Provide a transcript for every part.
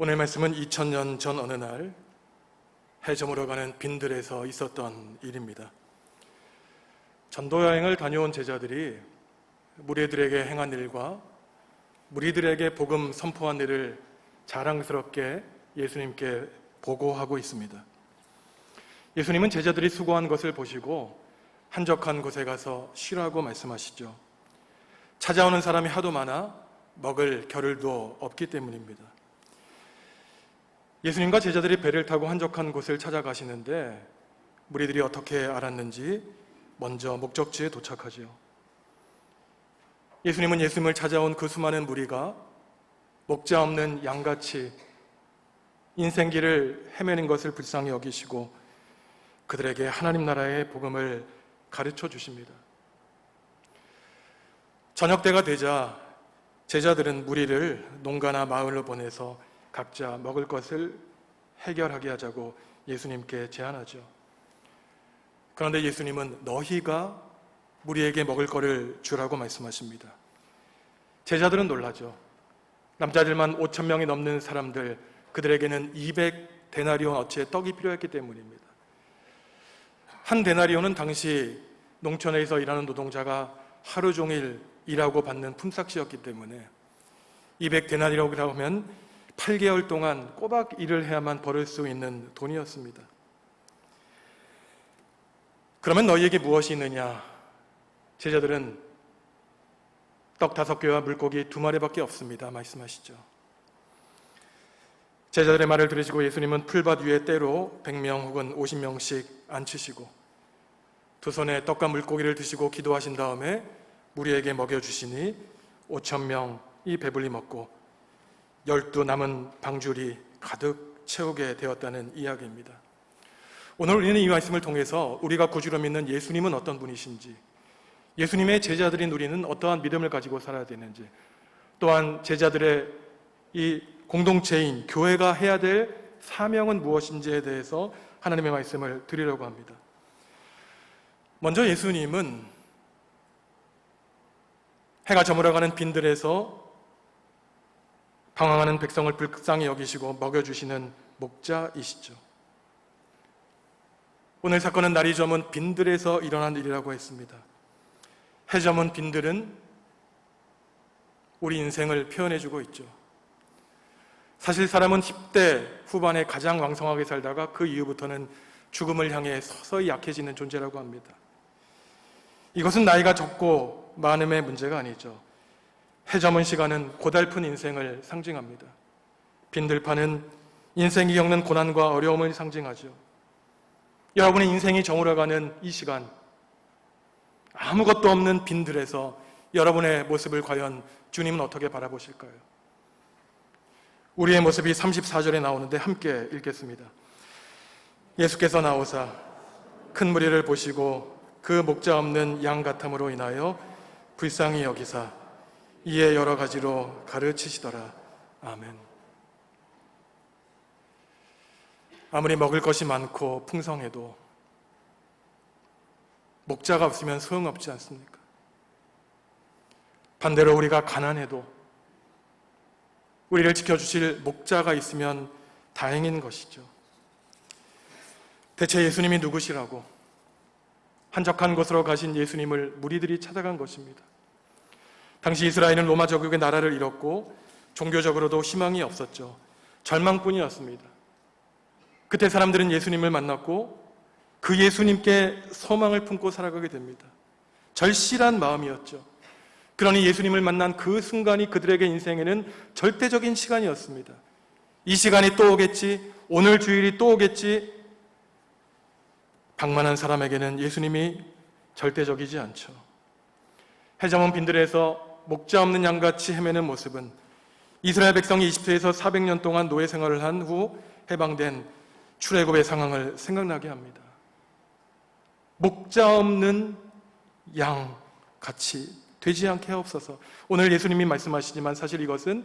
오늘 말씀은 2000년 전 어느 날 해저물어 가는 빈들에서 있었던 일입니다. 전도 여행을 다녀온 제자들이 무리들에게 행한 일과 무리들에게 복음 선포한 일을 자랑스럽게 예수님께 보고하고 있습니다. 예수님은 제자들이 수고한 것을 보시고 한적한 곳에 가서 쉬라고 말씀하시죠. 찾아오는 사람이 하도 많아 먹을 겨를도 없기 때문입니다. 예수님과 제자들이 배를 타고 한적한 곳을 찾아가시는데 무리들이 어떻게 알았는지 먼저 목적지에 도착하지요. 예수님은 예수님을 찾아온 그 수많은 무리가 목자 없는 양같이 인생길을 헤매는 것을 불쌍히 여기시고 그들에게 하나님 나라의 복음을 가르쳐 주십니다. 저녁 때가 되자 제자들은 무리를 농가나 마을로 보내서 각자 먹을 것을 해결하게 하자고 예수님께 제안하죠. 그런데 예수님은 너희가 무리에게 먹을 것을 주라고 말씀하십니다. 제자들은 놀라죠. 남자들만 5,000명이 넘는 사람들, 그들에게는 200데나리온 어치의 떡이 필요했기 때문입니다. 한 데나리온은 당시 농촌에서 일하는 노동자가 하루 종일 일하고 받는 품삯이었기 때문에 200데나리온이라고 하면 8개월 동안 꼬박 일을 해야만 벌을 수 있는 돈이었습니다. 그러면 너희에게 무엇이 있느냐? 제자들은 떡 5개와 물고기 2마리밖에 없습니다. 말씀하시죠. 제자들의 말을 들으시고 예수님은 풀밭 위에 때로 100명 혹은 50명씩 앉히시고 두 손에 떡과 물고기를 드시고 기도하신 다음에 무리에게 먹여주시니 5,000명이 배불리 먹고 12 남은 방줄이 가득 채우게 되었다는 이야기입니다. 오늘 우리는 이 말씀을 통해서 우리가 구주로 믿는 예수님은 어떤 분이신지, 예수님의 제자들인 우리는 어떠한 믿음을 가지고 살아야 되는지, 또한 제자들의 이 공동체인 교회가 해야 될 사명은 무엇인지에 대해서 하나님의 말씀을 드리려고 합니다. 먼저 예수님은 해가 저물어가는 빈들에서 방황하는 백성을 불쌍히 여기시고 먹여주시는 목자이시죠. 오늘 사건은 날이 저문 빈들에서 일어난 일이라고 했습니다. 해 저문 빈들은 우리 인생을 표현해주고 있죠. 사실 사람은 10대 후반에 가장 왕성하게 살다가 그 이후부터는 죽음을 향해 서서히 약해지는 존재라고 합니다. 이것은 나이가 적고 많음의 문제가 아니죠. 해 저문 시간은 고달픈 인생을 상징합니다. 빈들판은 인생이 겪는 고난과 어려움을 상징하죠. 여러분의 인생이 저물어가는 이 시간, 아무것도 없는 빈들에서 여러분의 모습을 과연 주님은 어떻게 바라보실까요? 우리의 모습이 34절에 나오는데 함께 읽겠습니다. 예수께서 나오사 큰 무리를 보시고 그 목자 없는 양 같음으로 인하여 불쌍히 여기사 이에 여러 가지로 가르치시더라. 아멘. 아무리 먹을 것이 많고 풍성해도 목자가 없으면 소용없지 않습니까? 반대로 우리가 가난해도 우리를 지켜주실 목자가 있으면 다행인 것이죠. 대체 예수님이 누구시라고 한적한 곳으로 가신 예수님을 무리들이 찾아간 것입니다. 당시 이스라엘은 로마 제국의 나라를 잃었고 종교적으로도 희망이 없었죠. 절망뿐이었습니다. 그때 사람들은 예수님을 만났고 그 예수님께 소망을 품고 살아가게 됩니다. 절실한 마음이었죠. 그러니 예수님을 만난 그 순간이 그들에게 인생에는 절대적인 시간이었습니다. 이 시간이 또 오겠지, 오늘 주일이 또 오겠지. 방만한 사람에게는 예수님이 절대적이지 않죠. 해저문 빈들에서 목자 없는 양같이 헤매는 모습은 이스라엘 백성이 이집트에서 400년 동안 노예 생활을 한 후 해방된 출애굽의 상황을 생각나게 합니다. 목자 없는 양같이 되지 않게 하옵소서. 오늘 예수님이 말씀하시지만 사실 이것은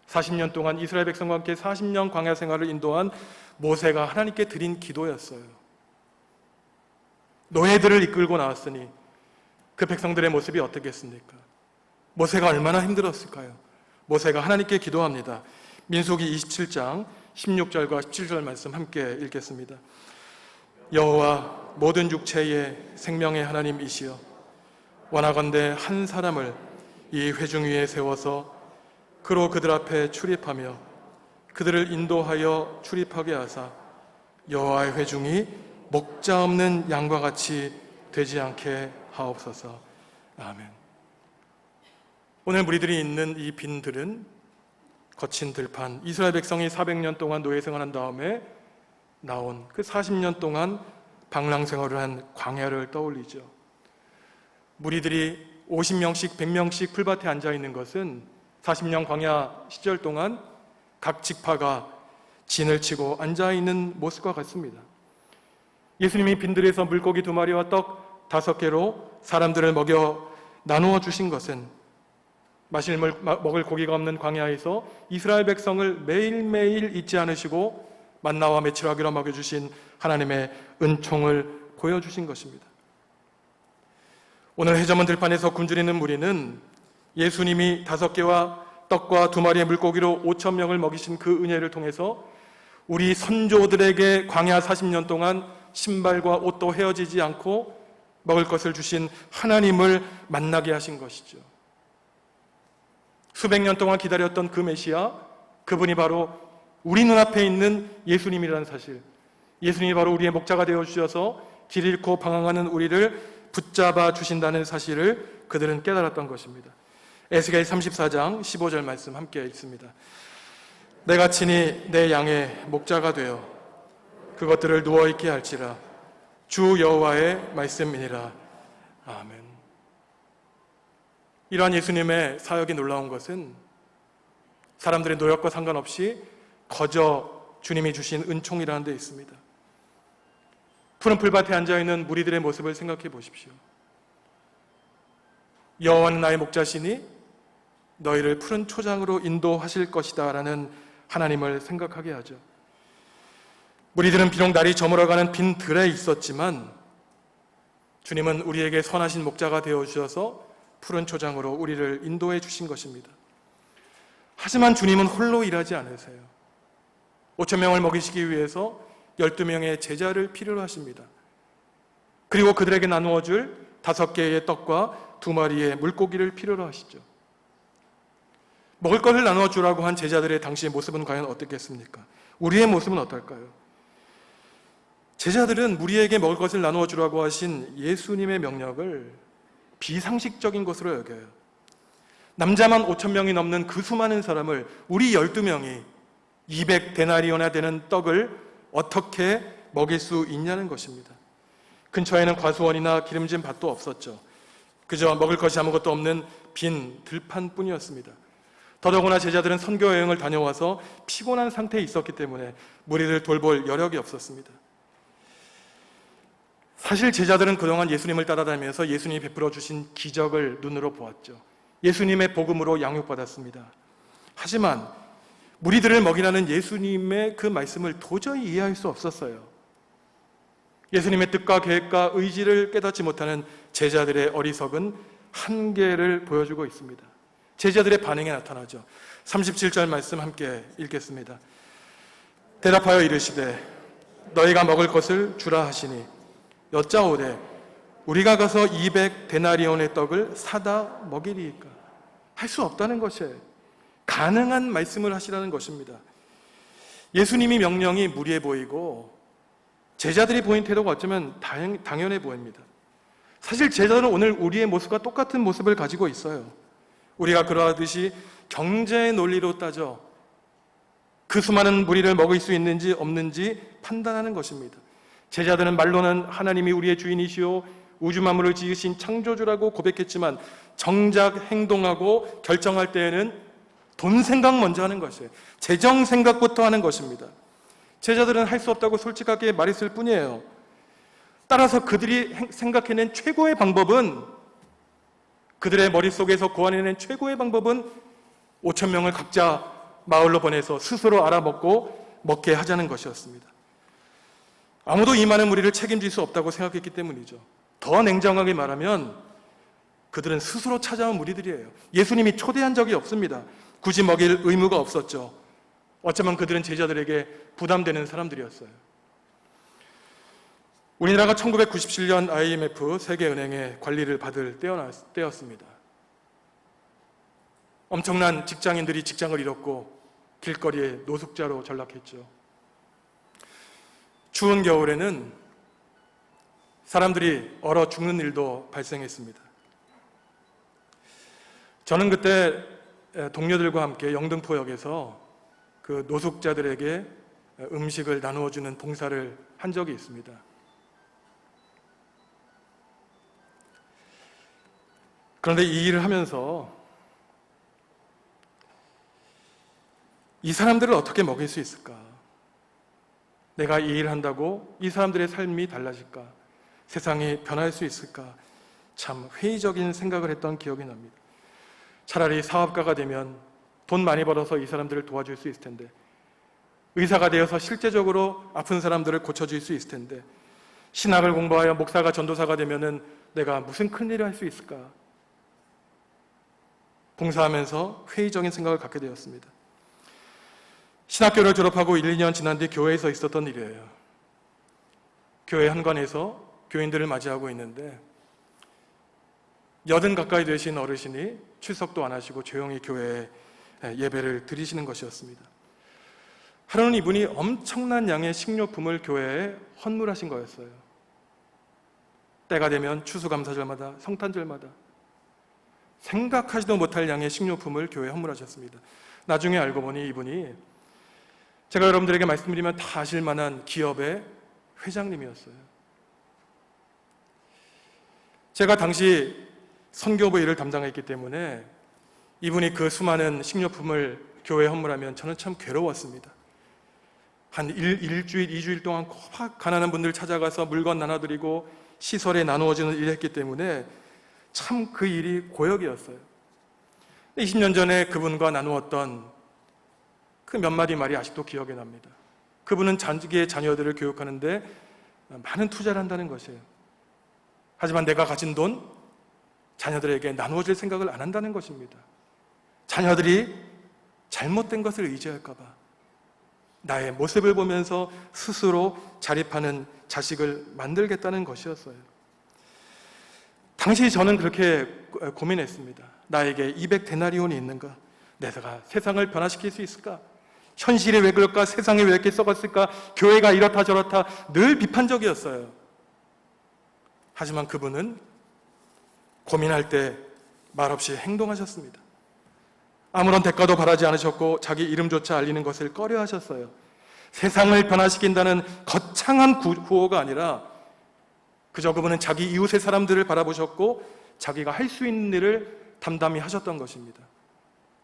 40년 동안 이스라엘 백성과 함께 40년 광야 생활을 인도한 모세가 하나님께 드린 기도였어요. 노예들을 이끌고 나왔으니 그 백성들의 모습이 어떻겠습니까? 모세가 얼마나 힘들었을까요? 모세가 하나님께 기도합니다. 민수기 27장 16절과 17절 말씀 함께 읽겠습니다. 여호와 모든 육체의 생명의 하나님이시여, 원하건대 한 사람을 이 회중 위에 세워서 그로 그들 앞에 출입하며 그들을 인도하여 출입하게 하사 여호와의 회중이 목자 없는 양과 같이 되지 않게 하옵소서. 아멘. 오늘 무리들이 있는 이 빈들은 거친 들판, 이스라엘 백성이 400년 동안 노예 생활한 다음에 나온 그 40년 동안 방랑 생활을 한 광야를 떠올리죠. 무리들이 50명씩 100명씩 풀밭에 앉아 있는 것은 40년 광야 시절 동안 각 지파가 진을 치고 앉아 있는 모습과 같습니다. 예수님이 빈들에서 물고기 2마리와 떡 5개로 사람들을 먹여 나누어 주신 것은 먹을 고기가 없는 광야에서 이스라엘 백성을 매일매일 잊지 않으시고 만나와 메추라기로 먹여주신 하나님의 은총을 보여주신 것입니다. 오늘 해저문 들판에서 굶주리는 무리는 예수님이 5개와 떡과 2마리의 물고기로 5,000명을 먹이신 그 은혜를 통해서 우리 선조들에게 광야 40년 동안 신발과 옷도 헤어지지 않고 먹을 것을 주신 하나님을 만나게 하신 것이죠. 수백 년 동안 기다렸던 그 메시아, 그분이 바로 우리 눈앞에 있는 예수님이라는 사실, 예수님이 바로 우리의 목자가 되어주셔서 길 잃고 방황하는 우리를 붙잡아 주신다는 사실을 그들은 깨달았던 것입니다. 에스겔 34장 15절 말씀 함께 읽습니다. 내가 친히 내 양의 목자가 되어 그것들을 누워있게 할지라 주 여호와의 말씀이니라. 아멘. 이러한 예수님의 사역이 놀라운 것은 사람들의 노력과 상관없이 거저 주님이 주신 은총이라는 데 있습니다. 푸른 풀밭에 앉아있는 무리들의 모습을 생각해 보십시오. 여호와는 나의 목자시니 너희를 푸른 초장으로 인도하실 것이다 라는 하나님을 생각하게 하죠. 무리들은 비록 날이 저물어가는 빈 들에 있었지만 주님은 우리에게 선하신 목자가 되어주셔서 푸른 초장으로 우리를 인도해 주신 것입니다. 하지만 주님은 홀로 일하지 않으세요. 5,000명을 먹이시기 위해서 12명의 제자를 필요로 하십니다. 그리고 그들에게 나누어 줄 5개의 떡과 2마리의 물고기를 필요로 하시죠. 먹을 것을 나누어 주라고 한 제자들의 당시의 모습은 과연 어떻겠습니까? 우리의 모습은 어떨까요? 제자들은 무리에게 먹을 것을 나누어 주라고 하신 예수님의 명령을 비상식적인 것으로 여겨요. 남자만 5,000명이 넘는 그 수많은 사람을 우리 12명이 200데나리온이나 되는 떡을 어떻게 먹일 수 있냐는 것입니다. 근처에는 과수원이나 기름진 밭도 없었죠. 그저 먹을 것이 아무것도 없는 빈 들판뿐이었습니다. 더더구나 제자들은 선교 여행을 다녀와서 피곤한 상태에 있었기 때문에 무리를 돌볼 여력이 없었습니다. 사실 제자들은 그동안 예수님을 따라다니면서 예수님이 베풀어 주신 기적을 눈으로 보았죠. 예수님의 복음으로 양육받았습니다. 하지만 무리들을 먹이라는 예수님의 그 말씀을 도저히 이해할 수 없었어요. 예수님의 뜻과 계획과 의지를 깨닫지 못하는 제자들의 어리석은 한계를 보여주고 있습니다. 제자들의 반응이 나타나죠. 37절 말씀 함께 읽겠습니다. 대답하여 이르시되 너희가 먹을 것을 주라 하시니 여짜오되 우리가 가서 200데나리온의 떡을 사다 먹이리이까? 할 수 없다는 것이에요. 가능한 말씀을 하시라는 것입니다. 예수님이 명령이 무리해 보이고 제자들이 보인 태도가 어쩌면 당연해 보입니다. 사실 제자들은 오늘 우리의 모습과 똑같은 모습을 가지고 있어요. 우리가 그러하듯이 경제의 논리로 따져 그 수많은 무리를 먹일 수 있는지 없는지 판단하는 것입니다. 제자들은 말로는 하나님이 우리의 주인이시오 우주 만물을 지으신 창조주라고 고백했지만 정작 행동하고 결정할 때에는 돈 생각 먼저 하는 것이에요. 재정 생각부터 하는 것입니다. 제자들은 할 수 없다고 솔직하게 말했을 뿐이에요. 따라서 그들이 생각해낸 최고의 방법은, 그들의 머릿속에서 고안해낸 최고의 방법은 5,000명을 각자 마을로 보내서 스스로 알아먹고 먹게 하자는 것이었습니다. 아무도 이 많은 무리를 책임질 수 없다고 생각했기 때문이죠. 더 냉정하게 말하면 그들은 스스로 찾아온 무리들이에요. 예수님이 초대한 적이 없습니다. 굳이 먹일 의무가 없었죠. 어쩌면 그들은 제자들에게 부담되는 사람들이었어요. 우리나라가 1997년 IMF 세계은행의 관리를 받을 때였습니다. 엄청난 직장인들이 직장을 잃었고 길거리에 노숙자로 전락했죠. 추운 겨울에는 사람들이 얼어 죽는 일도 발생했습니다. 저는 그때 동료들과 함께 영등포역에서 그 노숙자들에게 음식을 나누어주는 봉사를 한 적이 있습니다. 그런데 이 일을 하면서 이 사람들을 어떻게 먹일 수 있을까? 내가 이 일을 한다고 이 사람들의 삶이 달라질까? 세상이 변할 수 있을까? 참 회의적인 생각을 했던 기억이 납니다. 차라리 사업가가 되면 돈 많이 벌어서 이 사람들을 도와줄 수 있을 텐데, 의사가 되어서 실제적으로 아픈 사람들을 고쳐줄 수 있을 텐데, 신학을 공부하여 목사가 전도사가 되면은 내가 무슨 큰일을 할 수 있을까? 봉사하면서 회의적인 생각을 갖게 되었습니다. 신학교를 졸업하고 1, 2년 지난 뒤 교회에서 있었던 일이에요. 교회 현관에서 교인들을 맞이하고 있는데 80 가까이 되신 어르신이 출석도 안 하시고 조용히 교회에 예배를 드리시는 것이었습니다. 하루는 이분이 엄청난 양의 식료품을 교회에 헌물하신 거였어요. 때가 되면 추수감사절마다 성탄절마다 생각하지도 못할 양의 식료품을 교회에 헌물하셨습니다. 나중에 알고 보니 이분이 제가 여러분들에게 말씀드리면 다 아실 만한 기업의 회장님이었어요. 제가 당시 선교부 일을 담당했기 때문에 이분이 그 수많은 식료품을 교회에 헌물하면 저는 참 괴로웠습니다. 한 일주일, 2주일 동안 꼭 가난한 분들 찾아가서 물건 나눠드리고 시설에 나누어지는 일을 했기 때문에 참 그 일이 고역이었어요. 20년 전에 그분과 나누었던 그 몇 마디 말이 아직도 기억에 납니다. 그분은 자기의 자녀들을 교육하는데 많은 투자를 한다는 것이에요. 하지만 내가 가진 돈, 자녀들에게 나누어질 생각을 안 한다는 것입니다. 자녀들이 잘못된 것을 의지할까 봐 나의 모습을 보면서 스스로 자립하는 자식을 만들겠다는 것이었어요. 당시 저는 그렇게 고민했습니다. 나에게 200데나리온이 있는가? 내가 세상을 변화시킬 수 있을까? 현실이 왜 그럴까? 세상이 왜 이렇게 썩었을까? 교회가 이렇다 저렇다 늘 비판적이었어요. 하지만 그분은 고민할 때 말없이 행동하셨습니다. 아무런 대가도 바라지 않으셨고 자기 이름조차 알리는 것을 꺼려 하셨어요. 세상을 변화시킨다는 거창한 구호가 아니라 그저 그분은 자기 이웃의 사람들을 바라보셨고 자기가 할 수 있는 일을 담담히 하셨던 것입니다.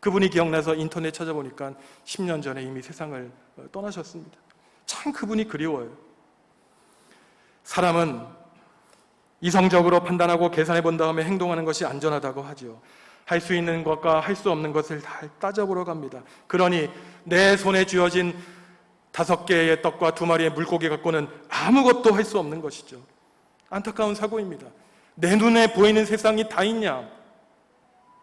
그분이 기억나서 인터넷 찾아보니까 10년 전에 이미 세상을 떠나셨습니다. 참 그분이 그리워요. 사람은 이성적으로 판단하고 계산해 본 다음에 행동하는 것이 안전하다고 하죠. 할 수 있는 것과 할 수 없는 것을 다 따져보러 갑니다. 그러니 내 손에 쥐어진 5개의 떡과 2마리의 물고기 갖고는 아무것도 할 수 없는 것이죠. 안타까운 사고입니다. 내 눈에 보이는 세상이 다 있냐?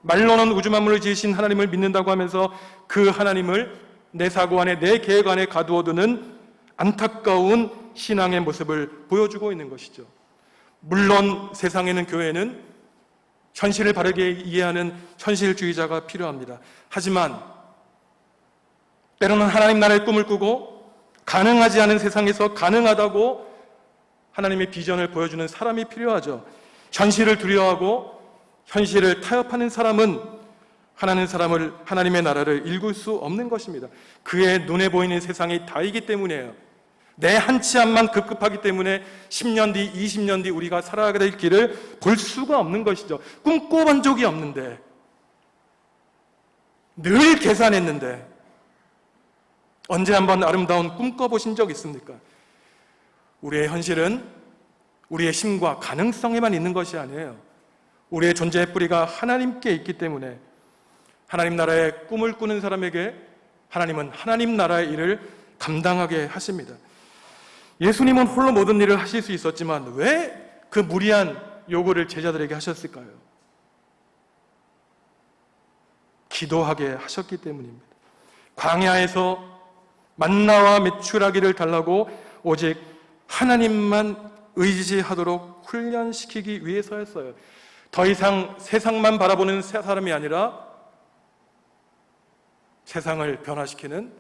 말로는 우주 만물을 지으신 하나님을 믿는다고 하면서 그 하나님을 내 사고 안에 내 계획 안에 가두어두는 안타까운 신앙의 모습을 보여주고 있는 것이죠. 물론 세상에는 교회는 현실을 바르게 이해하는 현실주의자가 필요합니다. 하지만 때로는 하나님 나라의 꿈을 꾸고 가능하지 않은 세상에서 가능하다고 하나님의 비전을 보여주는 사람이 필요하죠. 현실을 두려워하고 현실을 타협하는 사람은 하나님의 나라를 일굴 수 없는 것입니다. 그의 눈에 보이는 세상이 다이기 때문이에요. 내 한 치 앞만 급급하기 때문에 10년 뒤, 20년 뒤 우리가 살아가게 될 길을 볼 수가 없는 것이죠. 꿈꿔본 적이 없는데, 늘 계산했는데 언제 한번 아름다운 꿈꿔보신 적 있습니까? 우리의 현실은 우리의 힘과 가능성에만 있는 것이 아니에요. 우리의 존재의 뿌리가 하나님께 있기 때문에 하나님 나라의 꿈을 꾸는 사람에게 하나님은 하나님 나라의 일을 감당하게 하십니다. 예수님은 홀로 모든 일을 하실 수 있었지만 왜 그 무리한 요구를 제자들에게 하셨을까요? 기도하게 하셨기 때문입니다. 광야에서 만나와 메추라기를 달라고 오직 하나님만 의지하도록 훈련시키기 위해서였어요. 더 이상 세상만 바라보는 사람이 아니라 세상을 변화시키는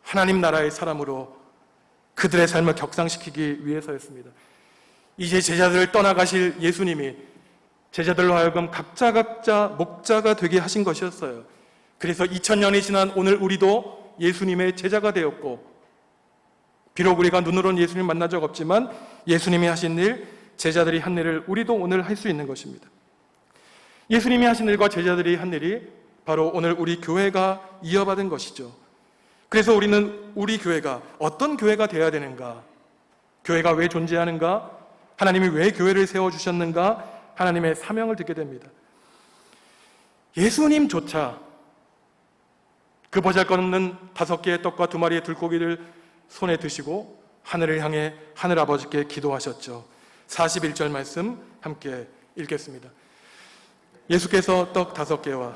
하나님 나라의 사람으로 그들의 삶을 격상시키기 위해서였습니다. 이제 제자들을 떠나가실 예수님이 제자들로 하여금 각자 목자가 되게 하신 것이었어요. 그래서 2000년이 지난 오늘 우리도 예수님의 제자가 되었고, 비록 우리가 눈으로는 예수님 만난 적 없지만 예수님이 하신 일, 제자들이 한 일을 우리도 오늘 할 수 있는 것입니다. 예수님이 하신 일과 제자들이 한 일이 바로 오늘 우리 교회가 이어받은 것이죠. 그래서 우리는 우리 교회가 어떤 교회가 되어야 되는가, 교회가 왜 존재하는가, 하나님이 왜 교회를 세워주셨는가, 하나님의 사명을 듣게 됩니다. 예수님조차 그 보잘것없는 5개의 떡과 2마리의 들고기를 손에 드시고 하늘을 향해 하늘아버지께 기도하셨죠. 41절 말씀 함께 읽겠습니다. 예수께서 떡 5개와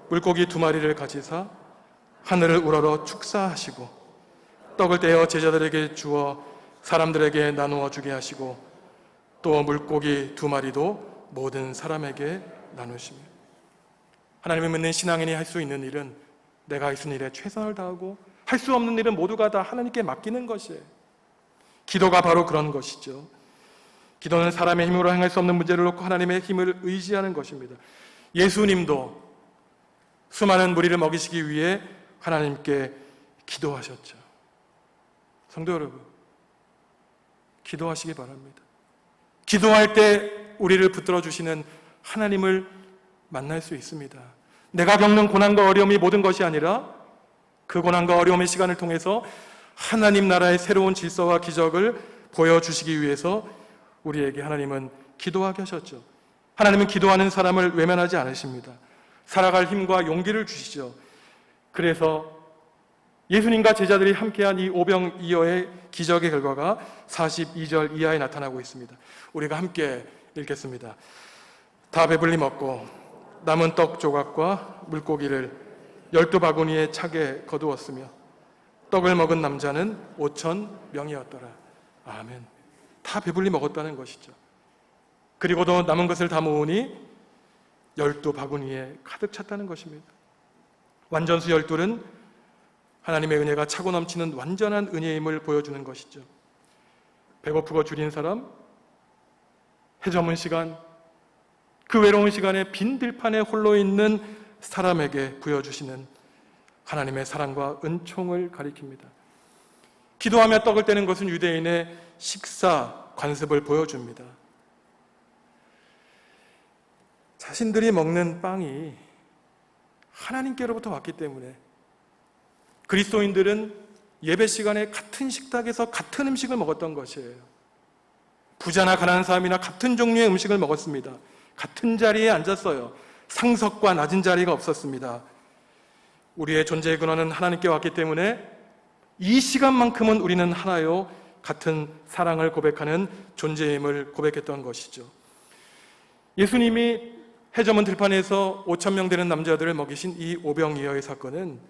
물고기 2마리를 가지사 하늘을 우러러 축사하시고 떡을 떼어 제자들에게 주어 사람들에게 나누어 주게 하시고 또 물고기 2마리도 모든 사람에게 나누시며, 하나님을 믿는 신앙인이 할 수 있는 일은 내가 할 수 있는 일에 최선을 다하고 할 수 없는 일은 모두가 다 하나님께 맡기는 것이에요. 기도가 바로 그런 것이죠. 기도는 사람의 힘으로 행할 수 없는 문제를 놓고 하나님의 힘을 의지하는 것입니다. 예수님도 수많은 무리를 먹이시기 위해 하나님께 기도하셨죠. 성도 여러분, 기도하시기 바랍니다. 기도할 때 우리를 붙들어 주시는 하나님을 만날 수 있습니다. 내가 겪는 고난과 어려움이 모든 것이 아니라 그 고난과 어려움의 시간을 통해서 하나님 나라의 새로운 질서와 기적을 보여주시기 위해서 우리에게 하나님은 기도하게 하셨죠. 하나님은 기도하는 사람을 외면하지 않으십니다. 살아갈 힘과 용기를 주시죠. 그래서 예수님과 제자들이 함께한 이 오병이어의 기적의 결과가 42절 이하에 나타나고 있습니다. 우리가 함께 읽겠습니다. 다 배불리 먹고 남은 떡 조각과 물고기를 12바구니에 차게 거두었으며 떡을 먹은 남자는 5,000명이었더라. 아멘. 다 배불리 먹었다는 것이죠. 그리고도 남은 것을 다 모으니 12바구니에 가득 찼다는 것입니다. 완전수 12는 하나님의 은혜가 차고 넘치는 완전한 은혜임을 보여주는 것이죠. 배고프고 줄인 사람, 해 저문 시간, 그 외로운 시간에 빈 들판에 홀로 있는 사람에게 부여주시는 하나님의 사랑과 은총을 가리킵니다. 기도하며 떡을 떼는 것은 유대인의 식사 관습을 보여줍니다. 자신들이 먹는 빵이 하나님께로부터 왔기 때문에 그리스도인들은 예배 시간에 같은 식탁에서 같은 음식을 먹었던 것이에요. 부자나 가난한 사람이나 같은 종류의 음식을 먹었습니다. 같은 자리에 앉았어요. 상석과 낮은 자리가 없었습니다. 우리의 존재의 근원은 하나님께 왔기 때문에 이 시간만큼은 우리는 하나요, 같은 사랑을 고백하는 존재임을 고백했던 것이죠. 예수님이 해저문 들판에서 5,000명 되는 남자들을 먹이신 이 오병이어의 사건은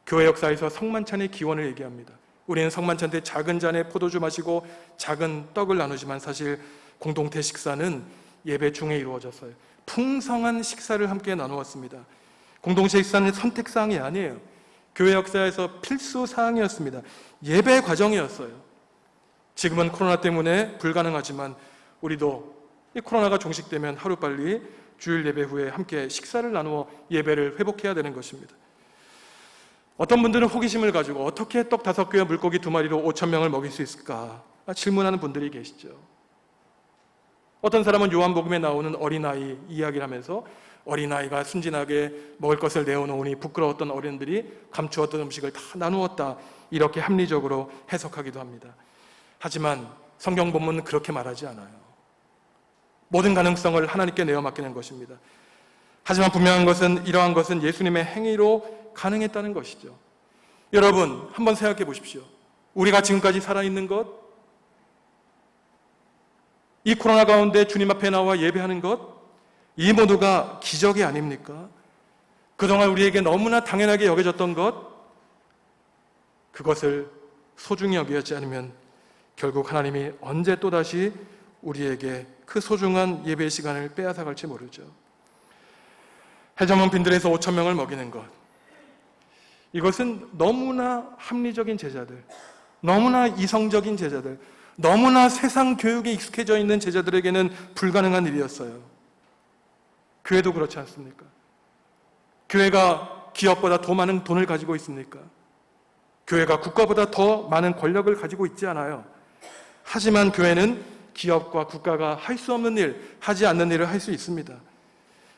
교회 역사에서 성만찬의 기원을 얘기합니다. 우리는 성만찬 때 작은 잔에 포도주 마시고 작은 떡을 나누지만 사실 공동체 식사는 예배 중에 이루어졌어요. 풍성한 식사를 함께 나누었습니다. 공동체 식사는 선택사항이 아니에요. 교회 역사에서 필수 사항이었습니다. 예배 과정이었어요. 지금은 코로나 때문에 불가능하지만 우리도 이 코로나가 종식되면 하루빨리 주일 예배 후에 함께 식사를 나누어 예배를 회복해야 되는 것입니다. 어떤 분들은 호기심을 가지고 어떻게 떡 5개와 물고기 2마리로 5,000명을 먹일 수 있을까 질문하는 분들이 계시죠. 어떤 사람은 요한복음에 나오는 어린아이 이야기를 하면서 어린아이가 순진하게 먹을 것을 내어놓으니 부끄러웠던 어른들이 감추었던 음식을 다 나누었다, 이렇게 합리적으로 해석하기도 합니다. 하지만 성경 본문은 그렇게 말하지 않아요. 모든 가능성을 하나님께 내어 맡기는 것입니다. 하지만 분명한 것은 이러한 것은 예수님의 행위로 가능했다는 것이죠. 여러분, 한번 생각해 보십시오. 우리가 지금까지 살아있는 것, 이 코로나 가운데 주님 앞에 나와 예배하는 것, 이 모두가 기적이 아닙니까? 그동안 우리에게 너무나 당연하게 여겨졌던 것, 그것을 소중히 여기지 않으면 결국 하나님이 언제 또다시 우리에게 그 소중한 예배 시간을 빼앗아갈지 모르죠. 해저문 빈들에서 5,000명을 먹이는 것, 이것은 너무나 합리적인 제자들, 너무나 이성적인 제자들, 너무나 세상 교육에 익숙해져 있는 제자들에게는 불가능한 일이었어요. 교회도 그렇지 않습니까? 교회가 기업보다 더 많은 돈을 가지고 있습니까? 교회가 국가보다 더 많은 권력을 가지고 있지 않아요. 하지만 교회는 기업과 국가가 할 수 없는 일, 하지 않는 일을 할 수 있습니다.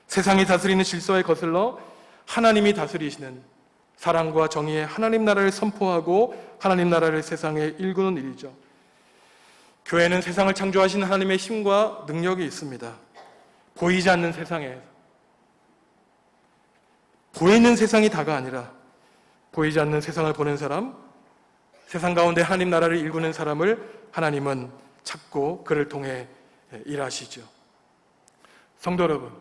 세상이 다스리는 질서에 거슬러 하나님이 다스리시는 사랑과 정의의 하나님 나라를 선포하고 하나님 나라를 세상에 일구는 일이죠. 교회는 세상을 창조하신 하나님의 힘과 능력이 있습니다. 보이지 않는 세상에, 보이는 세상이 다가 아니라 보이지 않는 세상을 보는 사람, 세상 가운데 하나님 나라를 일구는 사람을 하나님은 찾고 그를 통해 일하시죠. 성도 여러분,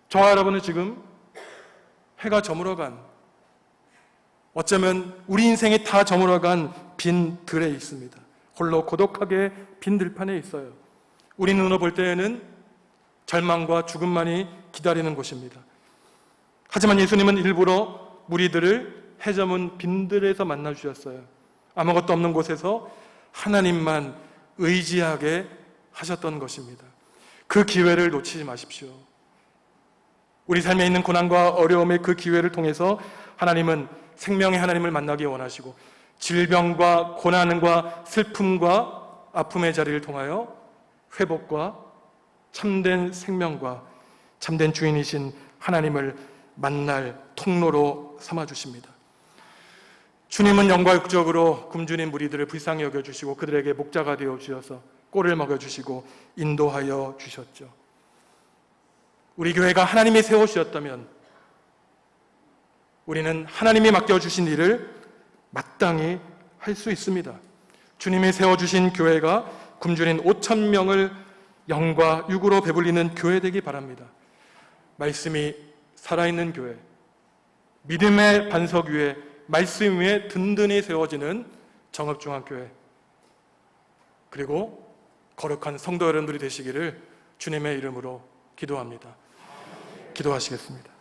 저와 여러분은 지금 해가 저물어간, 어쩌면 우리 인생이 다 저물어간 빈 들에 있습니다. 홀로 고독하게 빈 들판에 있어요. 우리 눈으로 볼 때에는 절망과 죽음만이 기다리는 곳입니다. 하지만 예수님은 일부러 무리들을 해저문 빈들에서 만나주셨어요. 아무것도 없는 곳에서 하나님만 의지하게 하셨던 것입니다. 그 기회를 놓치지 마십시오. 우리 삶에 있는 고난과 어려움의 그 기회를 통해서 하나님은 생명의 하나님을 만나기 원하시고, 질병과 고난과 슬픔과 아픔의 자리를 통하여 회복과 참된 생명과 참된 주인이신 하나님을 만날 통로로 삼아주십니다. 주님은 영광적으로 굶주린 무리들을 불쌍히 여겨주시고 그들에게 목자가 되어주셔서 꼴을 먹여주시고 인도하여 주셨죠. 우리 교회가 하나님이 세워주셨다면 우리는 하나님이 맡겨주신 일을 마땅히 할 수 있습니다. 주님이 세워주신 교회가 굶주린 5,000명을 영과 육으로 배불리는 교회 되기 바랍니다. 말씀이 살아있는 교회, 믿음의 반석 위에 말씀 위에 든든히 세워지는 정읍중앙교회, 그리고 거룩한 성도 여러분들이 되시기를 주님의 이름으로 기도합니다. 기도하시겠습니다.